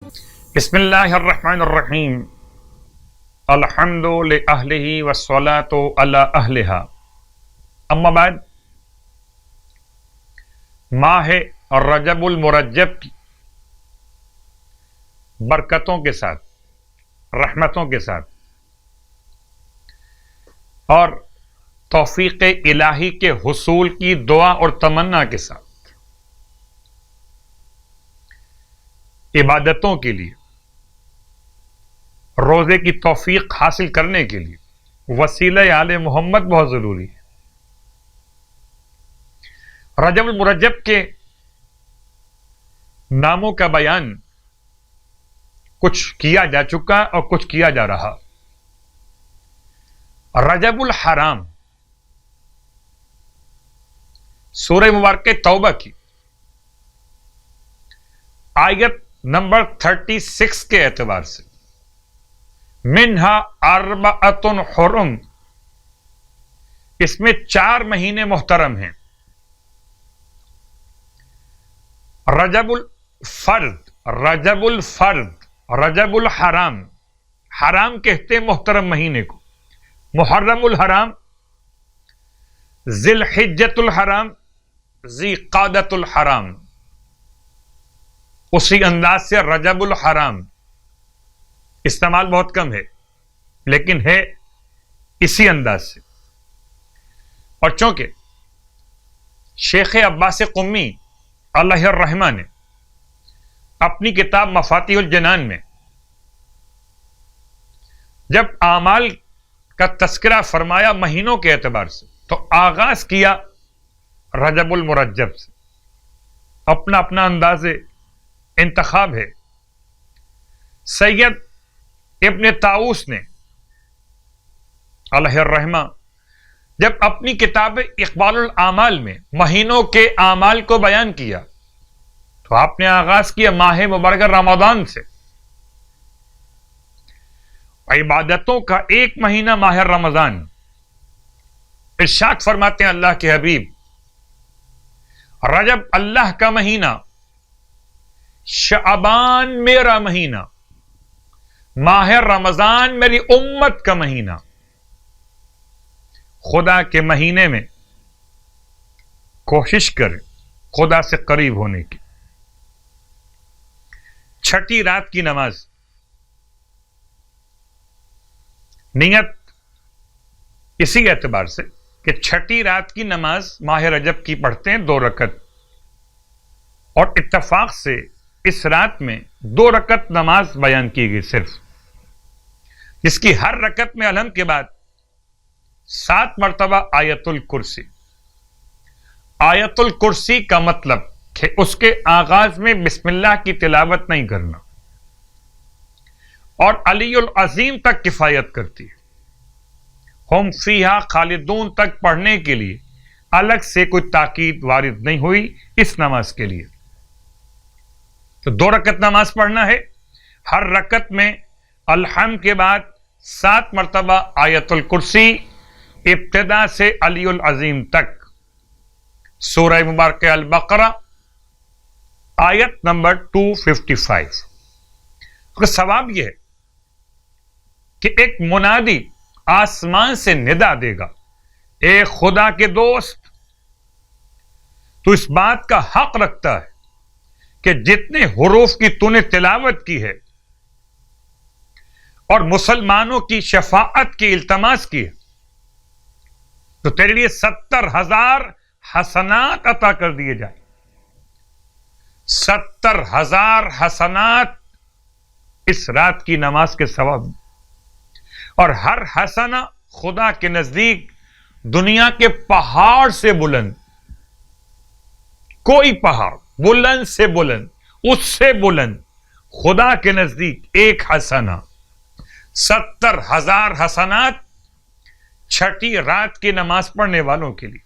بسم اللہ الرحمن الرحیم الحمد لأہلہ والصلاة علی اہلہا اما بعد، ماہ رجب المرجب کی برکتوں کے ساتھ، رحمتوں کے ساتھ اور توفیق الہی کے حصول کی دعا اور تمنا کے ساتھ عبادتوں کے لیے، روزے کی توفیق حاصل کرنے کے لیے وسیلہ آل محمد بہت ضروری ہے۔ رجب المرجب کے ناموں کا بیان کچھ کیا جا چکا اور کچھ کیا جا رہا۔ رجب الحرام سورہ مبارکہ توبہ کی آیت نمبر 36 کے اعتبار سے منہا اربعۃ حرم، اس میں 4 مہینے محترم ہیں۔ رجب الفرد، رجب الفرد، رجب الحرام، حرام کہتے ہیں محترم مہینے کو، محرم الحرام، ذی الحجۃ الحرام، ذی قعدۃ الحرام، اسی انداز سے رجب الحرام استعمال بہت کم ہے لیکن ہے اسی انداز سے۔ اور چونکہ شیخ عباس قمی علیہ الرحمہ نے اپنی کتاب مفاتیح الجنان میں جب اعمال کا تذکرہ فرمایا مہینوں کے اعتبار سے، تو آغاز کیا رجب المرجب سے۔ اپنا اپنا انداز انتخاب ہے۔ سید ابن طاؤس نے علیہ الرحمہ جب اپنی کتاب اقبال الاعمال میں مہینوں کے اعمال کو بیان کیا تو آپ نے آغاز کیا ماہ مبارکہ رمضان سے۔ عبادتوں کا ایک مہینہ ماہ رمضان، ارشاد فرماتے ہیں اللہ کے حبیب، رجب اللہ کا مہینہ، شعبان میرا مہینہ، ماہ رمضان میری امت کا مہینہ۔ خدا کے مہینے میں کوشش کریں خدا سے قریب ہونے کی۔ چھٹی رات کی نماز، نیت اسی اعتبار سے کہ چھٹی رات کی نماز ماہ رجب کی پڑھتے ہیں 2 رکعت، اور اتفاق سے اس رات میں 2 رکعت نماز بیان کی گئی صرف، جس کی ہر رکعت میں الحمد کے بعد 7 مرتبہ آیت الکرسی۔ آیت الکرسی کا مطلب کہ اس کے آغاز میں بسم اللہ کی تلاوت نہیں کرنا، اور علی العظیم تک کفایت کرتی ہے۔ ہم فیہا خالدون تک پڑھنے کے لیے الگ سے کوئی تاکید وارد نہیں ہوئی اس نماز کے لیے۔ تو 2 رکعت نماز پڑھنا ہے، ہر رکعت میں الحمد کے بعد 7 مرتبہ آیت الکرسی، ابتدا سے علی العظیم تک۔ سورہ مبارکہ البقرہ آیت نمبر 255۔ ثواب یہ ہے کہ ایک منادی آسمان سے ندا دے گا، اے خدا کے دوست، تو اس بات کا حق رکھتا ہے کہ جتنے حروف کی تو نے تلاوت کی ہے اور مسلمانوں کی شفاعت کی التماس کی ہے، تو تیرے لیے 70,000 حسنات عطا کر دیے جائیں۔ 70,000 حسنات اس رات کی نماز کے ثواب، اور ہر حسنہ خدا کے نزدیک دنیا کے پہاڑ سے بلند، کوئی پہاڑ بلند سے بلند، اس سے بلند، خدا کے نزدیک ایک حسنہ 70,000 حسنات چھٹی رات کی نماز پڑھنے والوں کے لیے۔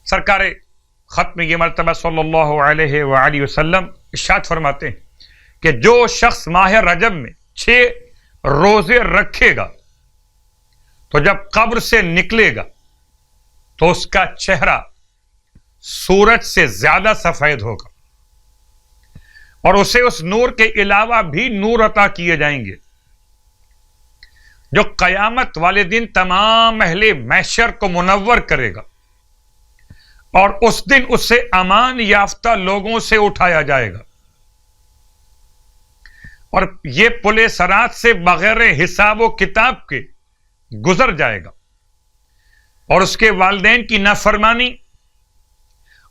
سرکار ختم یہ مرتبہ صلی اللہ علیہ وآلہ وسلم ارشاد فرماتے ہیں کہ جو شخص ماہ رجب میں 6 روزے رکھے گا تو جب قبر سے نکلے گا تو اس کا چہرہ سورج سے زیادہ سفید ہوگا، اور اسے اس نور کے علاوہ بھی نور عطا کیے جائیں گے جو قیامت والے دن تمام اہل محشر کو منور کرے گا، اور اس دن اسے امان یافتہ لوگوں سے اٹھایا جائے گا، اور یہ پل صراط سے بغیر حساب و کتاب کے گزر جائے گا، اور اس کے والدین کی نافرمانی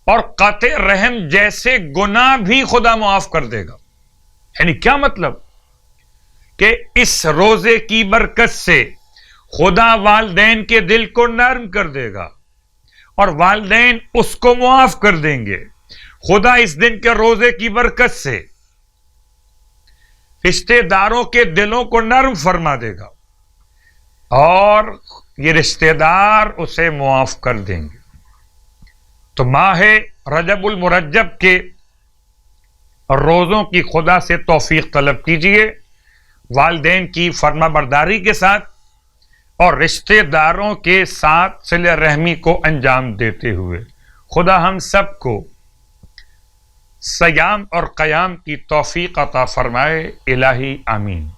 اور قطع رحم جیسے گناہ بھی خدا معاف کر دے گا۔ یعنی کیا مطلب کہ اس روزے کی برکت سے خدا والدین کے دل کو نرم کر دے گا اور والدین اس کو معاف کر دیں گے۔ خدا اس دن کے روزے کی برکت سے رشتہ داروں کے دلوں کو نرم فرما دے گا اور یہ رشتہ دار اسے معاف کر دیں گے۔ تو ماہ رجب المرجب کے روزوں کی خدا سے توفیق طلب کیجئے، والدین کی فرما برداری کے ساتھ اور رشتہ داروں کے ساتھ صلہ رحمی کو انجام دیتے ہوئے۔ خدا ہم سب کو صیام اور قیام کی توفیق عطا فرمائے، الہی آمین۔